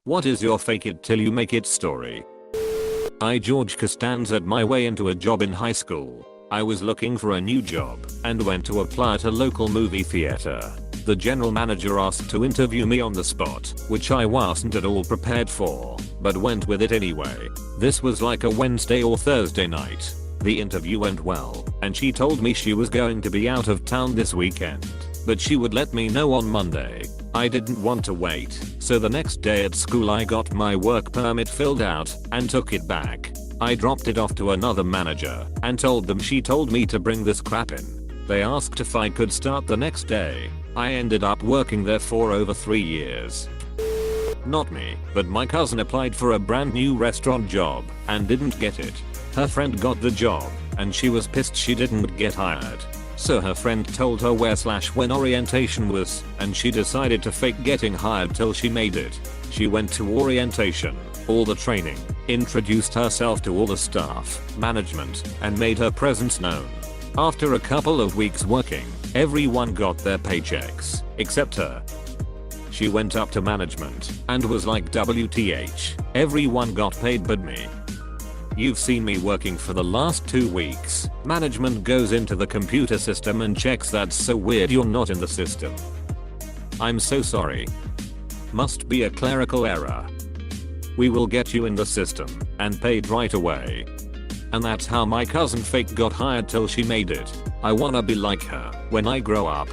What is your fake it till you make it story? I George Costanza my way into a job in high school. I was looking for a new job and went to apply at a local movie theater. The general manager asked to interview me on the spot, which I wasn't at all prepared for, but went with it anyway. This was like a Wednesday or Thursday night. The interview went well, and she told me she was going to be out of town this weekend, but she would let me know on Monday. I didn't want to wait, so the next day at school I got my work permit filled out and took it back. I dropped it off to another manager and told them she told me to bring this crap in. They asked if I could start the next day. I ended up working there for over 3 years. Not me, but my cousin applied for a brand new restaurant job and didn't get it. Her friend got the job and she was pissed she didn't get hired. So her friend told her where/when orientation was, and she decided to fake getting hired till she made it. She went to orientation, all the training, introduced herself to all the staff, management, and made her presence known. After a couple of weeks working, everyone got their paychecks, except her. She went up to management and was like, WTH, everyone got paid but me. You've seen me working for the last 2 weeks. Management goes into the computer system and checks. That's so weird you're not in the system. I'm so sorry. Must be a clerical error. We will get you in the system and paid right away. And that's how my cousin fake got hired till she made it. I wanna be like her when I grow up.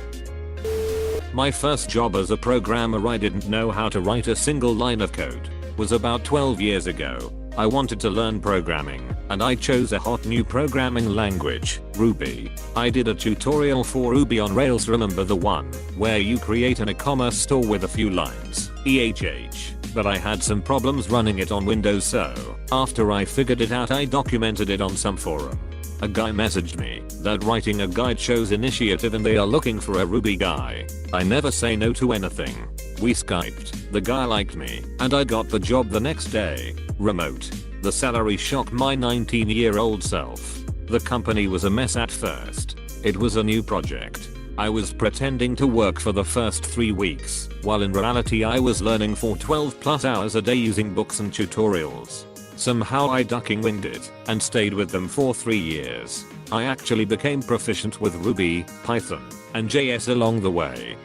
My first job as a programmer, I didn't know how to write a single line of code, was about 12 years ago. I wanted to learn programming, and I chose a hot new programming language, Ruby. I did a tutorial for Ruby on Rails, remember the one where you create an e-commerce store with a few lines, EHH, but I had some problems running it on Windows, so after I figured it out I documented it on some forum. A guy messaged me that writing a guide shows initiative and they are looking for a Ruby guy. I never say no to anything. We Skyped, the guy liked me, and I got the job the next day, remote. The salary shocked my 19-year-old self. The company was a mess at first. It was a new project. I was pretending to work for the first 3 weeks, while in reality I was learning for 12+ hours a day using books and tutorials. Somehow I ducking winged it and stayed with them for 3 years. I actually became proficient with Ruby, Python, and JS along the way.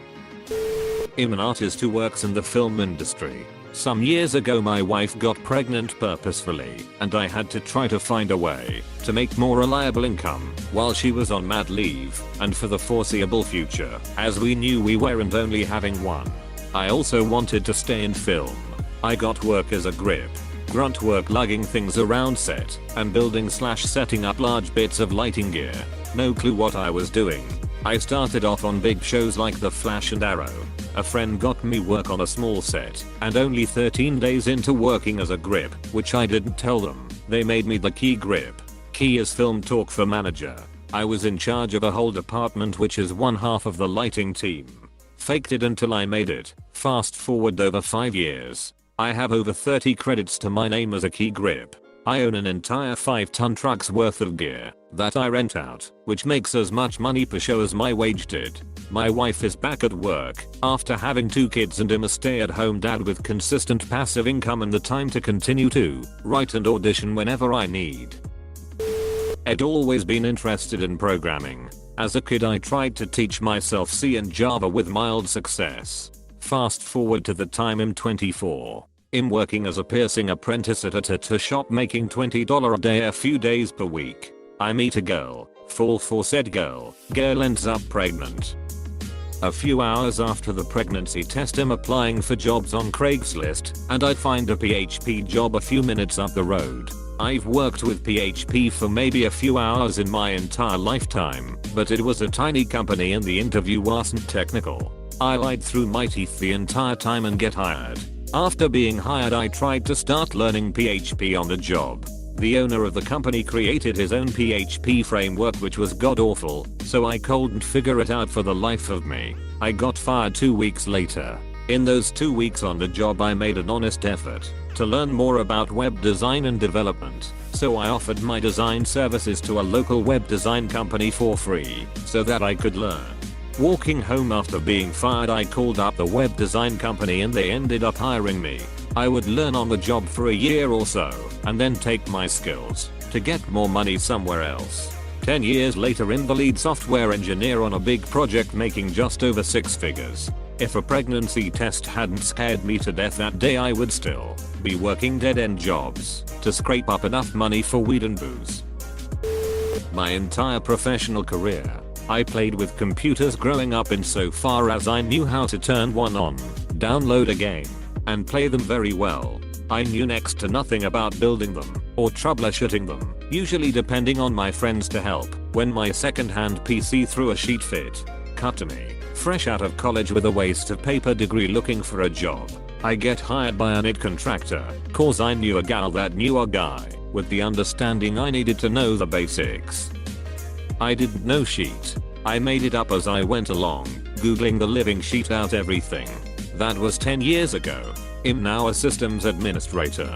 I'm an artist who works in the film industry. Some years ago my wife got pregnant purposefully, and I had to try to find a way to make more reliable income while she was on mat leave and for the foreseeable future, as we knew we weren't only having one. I also wanted to stay in film. I got work as a grip. Grunt work lugging things around set and building/setting up large bits of lighting gear. No clue what I was doing. I started off on big shows like The Flash and Arrow. A friend got me work on a small set, and only 13 days into working as a grip, which I didn't tell them, they made me the key grip. Key is film talk for manager. I was in charge of a whole department, which is one half of the lighting team. Faked it until I made it. Fast forward over 5 years. I have over 30 credits to my name as a key grip. I own an entire 5-ton truck's worth of gear that I rent out, which makes as much money per show as my wage did. My wife is back at work after having 2 kids and am a stay-at-home dad with consistent passive income and the time to continue to write and audition whenever I need. I'd always been interested in programming. As a kid I tried to teach myself C and Java with mild success. Fast forward to the time I'm 24. I'm working as a piercing apprentice at a tattoo shop making $20 a day a few days per week. I meet a girl, fall for said girl ends up pregnant. A few hours after the pregnancy test I'm applying for jobs on Craigslist and I find a PHP job a few minutes up the road. I've worked with PHP for maybe a few hours in my entire lifetime, but it was a tiny company and the interview wasn't technical. I lied through my teeth the entire time and get hired. After being hired I tried to start learning PHP on the job. The owner of the company created his own PHP framework which was god awful, so I couldn't figure it out for the life of me. I got fired 2 weeks later. In those 2 weeks on the job I made an honest effort to learn more about web design and development, so I offered my design services to a local web design company for free so that I could learn. Walking home after being fired I called up the web design company and they ended up hiring me. I would learn on the job for a year or so, and then take my skills to get more money somewhere else. 10 years later, in the lead software engineer on a big project making just over 6 figures. If a pregnancy test hadn't scared me to death that day, I would still be working dead-end jobs to scrape up enough money for weed and booze. My entire professional career, I played with computers growing up insofar as I knew how to turn one on, download a game, and play them very well. I knew next to nothing about building them or troubleshooting them, usually depending on my friends to help. When my second-hand PC threw a sheet fit, cut to me, fresh out of college with a waste of paper degree looking for a job, I get hired by an IT contractor, cause I knew a gal that knew a guy, with the understanding I needed to know the basics. I didn't know sheet. I made it up as I went along, googling the living sheet out everything. That was 10 years ago. I'm now a systems administrator.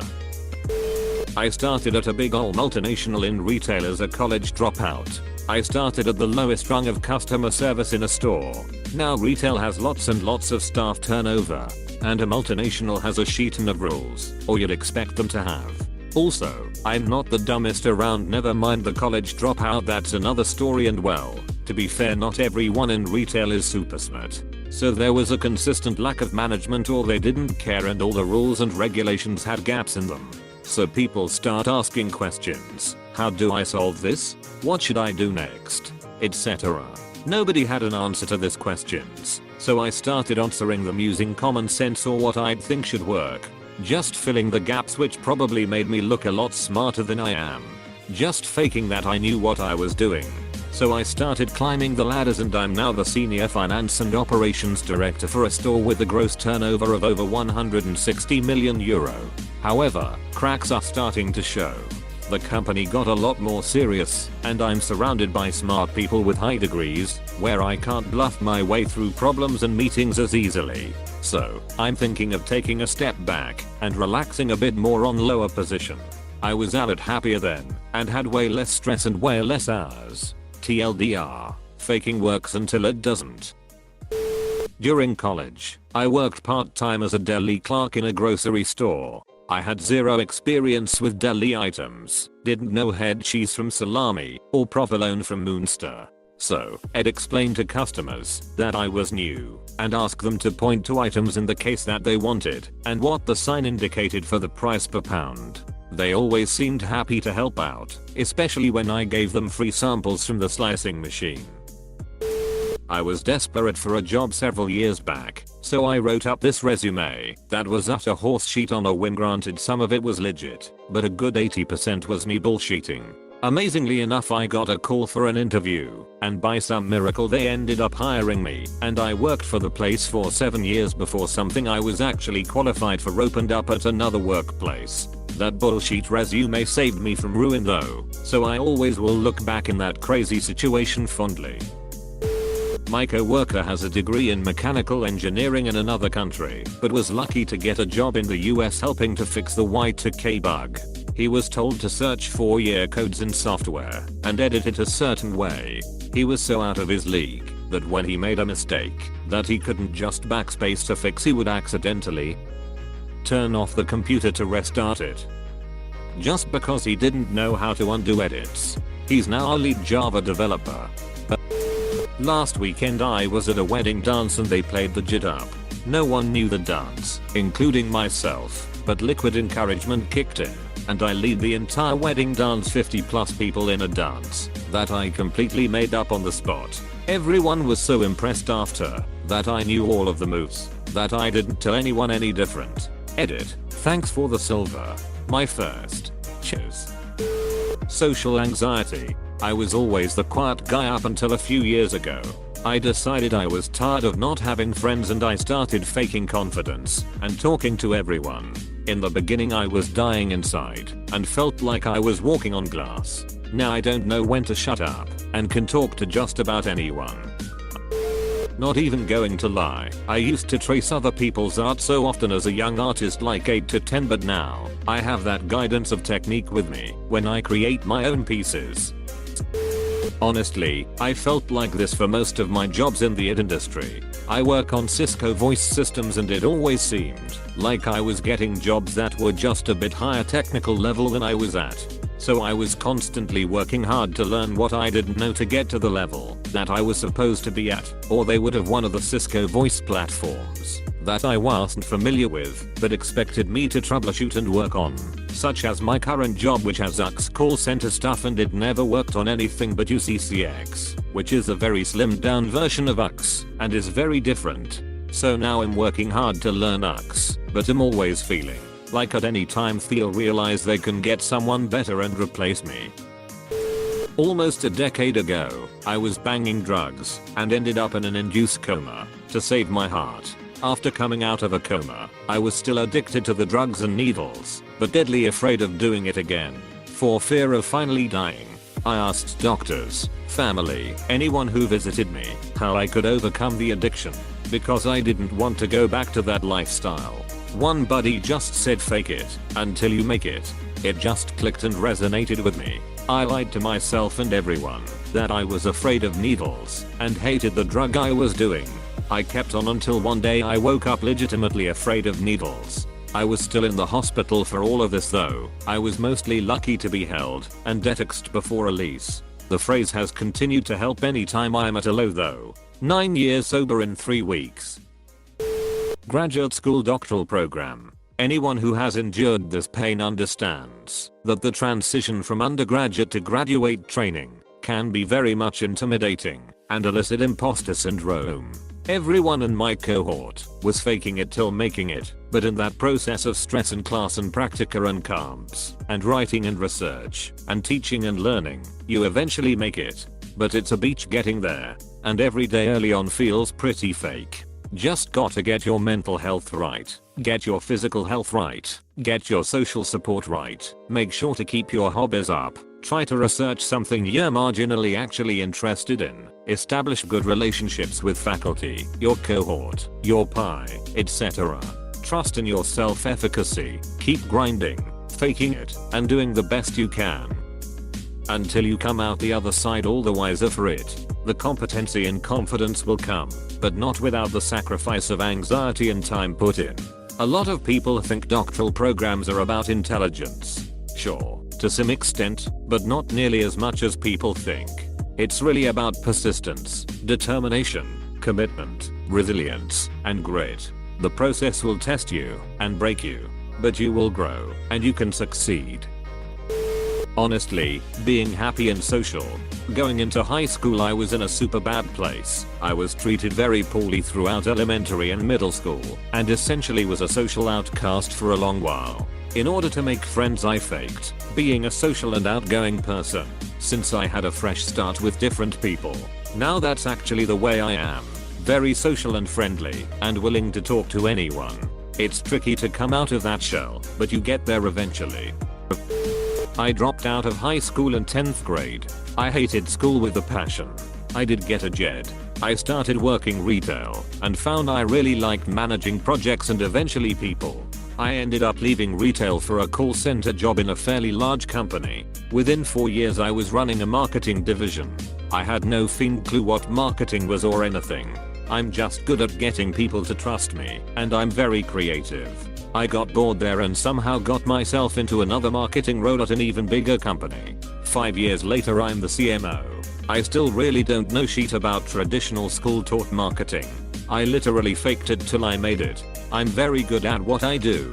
I started at a big ol' multinational in retail as a college dropout. I started at the lowest rung of customer service in a store. Now retail has lots and lots of staff turnover, and a multinational has a sheet of rules, or you'd expect them to have. Also, I'm not the dumbest around, never mind the college dropout, that's another story, and well, to be fair, not everyone in retail is super smart. So there was a consistent lack of management, or they didn't care and all the rules and regulations had gaps in them. So people start asking questions. How do I solve this? What should I do next? Etc. Nobody had an answer to these questions, so I started answering them using common sense or what I'd think should work. Just filling the gaps, which probably made me look a lot smarter than I am. Just faking that I knew what I was doing. So I started climbing the ladders, and I'm now the senior finance and operations director for a store with a gross turnover of over 160 million euro. However, cracks are starting to show. The company got a lot more serious, and I'm surrounded by smart people with high degrees, where I can't bluff my way through problems and meetings as easily. So, I'm thinking of taking a step back and relaxing a bit more on lower position. I was a lot happier then, and had way less stress and way less hours. TLDR, faking works until it doesn't. During college, I worked part-time as a deli clerk in a grocery store. I had zero experience with deli items, didn't know head cheese from salami, or provolone from Munster. So, I'd explain to customers that I was new, and ask them to point to items in the case that they wanted, and what the sign indicated for the price per pound. They always seemed happy to help out, especially when I gave them free samples from the slicing machine. I was desperate for a job several years back, so I wrote up this resume that was utter horse shit on a whim. Granted, some of it was legit, but a good 80% was me bullshitting. Amazingly enough, I got a call for an interview, and by some miracle they ended up hiring me, and I worked for the place for 7 years before something I was actually qualified for opened up at another workplace. That bullshit resume saved me from ruin though, so I always will look back in that crazy situation fondly. My co-worker has a degree in mechanical engineering in another country, but was lucky to get a job in the US helping to fix the Y2K bug. He was told to search for year codes in software and edit it a certain way. He was so out of his league that when he made a mistake that he couldn't just backspace to fix, he would accidentally turn off the computer to restart it. Just because he didn't know how to undo edits. He's now a lead Java developer. Last weekend I was at a wedding dance and they played the jit up. No one knew the dance, including myself, but liquid encouragement kicked in, and I lead the entire wedding dance, 50 plus people in a dance that I completely made up on the spot. Everyone was so impressed after that I knew all of the moves, that I didn't tell anyone any different. Edit, thanks for the silver. My first. Cheers. Social anxiety. I was always the quiet guy up until a few years ago. I decided I was tired of not having friends and I started faking confidence and talking to everyone. In the beginning I was dying inside and felt like I was walking on glass. Now I don't know when to shut up and can talk to just about anyone. Not even going to lie, I used to trace other people's art so often as a young artist, like 8 to 10, but now I have that guidance of technique with me when I create my own pieces. Honestly, I felt like this for most of my jobs in the industry. I work on Cisco voice systems and it always seemed like I was getting jobs that were just a bit higher technical level than I was at. So I was constantly working hard to learn what I didn't know to get to the level that I was supposed to be at, or they would have one of the Cisco voice platforms that I wasn't familiar with but expected me to troubleshoot and work on, such as my current job, which has UX call center stuff, and it never worked on anything but UCCX, which is a very slimmed down version of UX and is very different. So now I'm working hard to learn UX, but I'm always feeling like at any time they'll realize they can get someone better and replace me. Almost a decade ago, I was banging drugs and ended up in an induced coma to save my heart. After coming out of a coma, I was still addicted to the drugs and needles, but deadly afraid of doing it again, for fear of finally dying. I asked doctors, family, anyone who visited me, how I could overcome the addiction, because I didn't want to go back to that lifestyle. One buddy just said, fake it until you make it. It just clicked and resonated with me. I lied to myself and everyone that I was afraid of needles and hated the drug I was doing. I kept on until one day I woke up legitimately afraid of needles. I was still in the hospital for all of this though. I was mostly lucky to be held and detoxed before release. The phrase has continued to help anytime I'm at a low though. 9 years sober in 3 weeks. Graduate school doctoral program. Anyone who has endured this pain understands that the transition from undergraduate to graduate training can be very much intimidating and elicit imposter syndrome. Everyone in my cohort was faking it till making it, but in that process of stress and class and practica and comps and writing and research and teaching and learning, you eventually make it. But it's a beach getting there, and every day early on feels pretty fake. Just gotta get your mental health right, get your physical health right, get your social support right, make sure to keep your hobbies up, try to research something you're marginally actually interested in, establish good relationships with faculty, your cohort, your pi, etc. Trust in your self-efficacy, keep grinding, faking it, and doing the best you can until you come out the other side all the wiser for it. The competency and confidence will come, but not without the sacrifice of anxiety and time put in. A lot of people think doctoral programs are about intelligence. Sure, to some extent, but not nearly as much as people think. It's really about persistence, determination, commitment, resilience, and grit. The process will test you and break you, but you will grow, and you can succeed. Honestly, being happy and social. Going into high school I was in a super bad place. I was treated very poorly throughout elementary and middle school, and essentially was a social outcast for a long while. In order to make friends I faked being a social and outgoing person, since I had a fresh start with different people. Now that's actually the way I am. Very social and friendly, and willing to talk to anyone. It's tricky to come out of that shell, but you get there eventually. I dropped out of high school in 10th grade. I hated school with a passion. I did get a JED. I started working retail and found I really liked managing projects and eventually people. I ended up leaving retail for a call center job in a fairly large company. Within 4 years I was running a marketing division. I had no fiend clue what marketing was or anything. I'm just good at getting people to trust me, and I'm very creative. I got bored there and somehow got myself into another marketing role at an even bigger company. 5 years later I'm the CMO. I still really don't know shit about traditional school taught marketing. I literally faked it till I made it. I'm very good at what I do.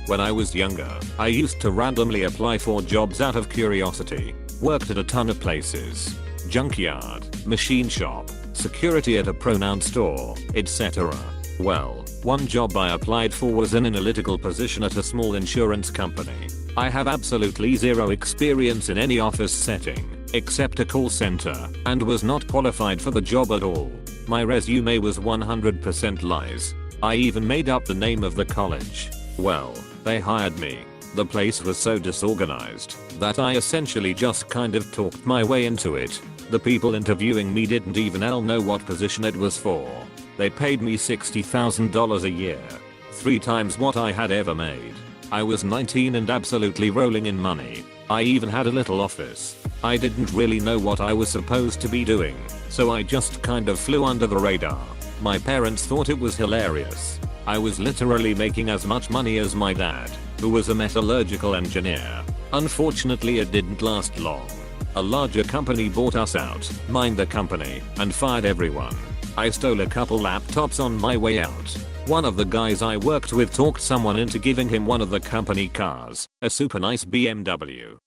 When I was younger, I used to randomly apply for jobs out of curiosity. Worked at a ton of places. Junkyard, machine shop, security at a pronoun store, etc. Well, one job I applied for was an analytical position at a small insurance company. I have absolutely zero experience in any office setting, except a call center, and was not qualified for the job at all. My resume was 100% lies. I even made up the name of the college. Well, they hired me. The place was so disorganized that I essentially just kind of talked my way into it. The people interviewing me didn't even know what position it was for. They paid me $60,000 a year. 3 times what I had ever made. I was 19 and absolutely rolling in money. I even had a little office. I didn't really know what I was supposed to be doing, so I just kind of flew under the radar. My parents thought it was hilarious. I was literally making as much money as my dad, who was a metallurgical engineer. Unfortunately, it didn't last long. A larger company bought us out, mined the company, and fired everyone. I stole a couple laptops on my way out. One of the guys I worked with talked someone into giving him one of the company cars, a super nice BMW.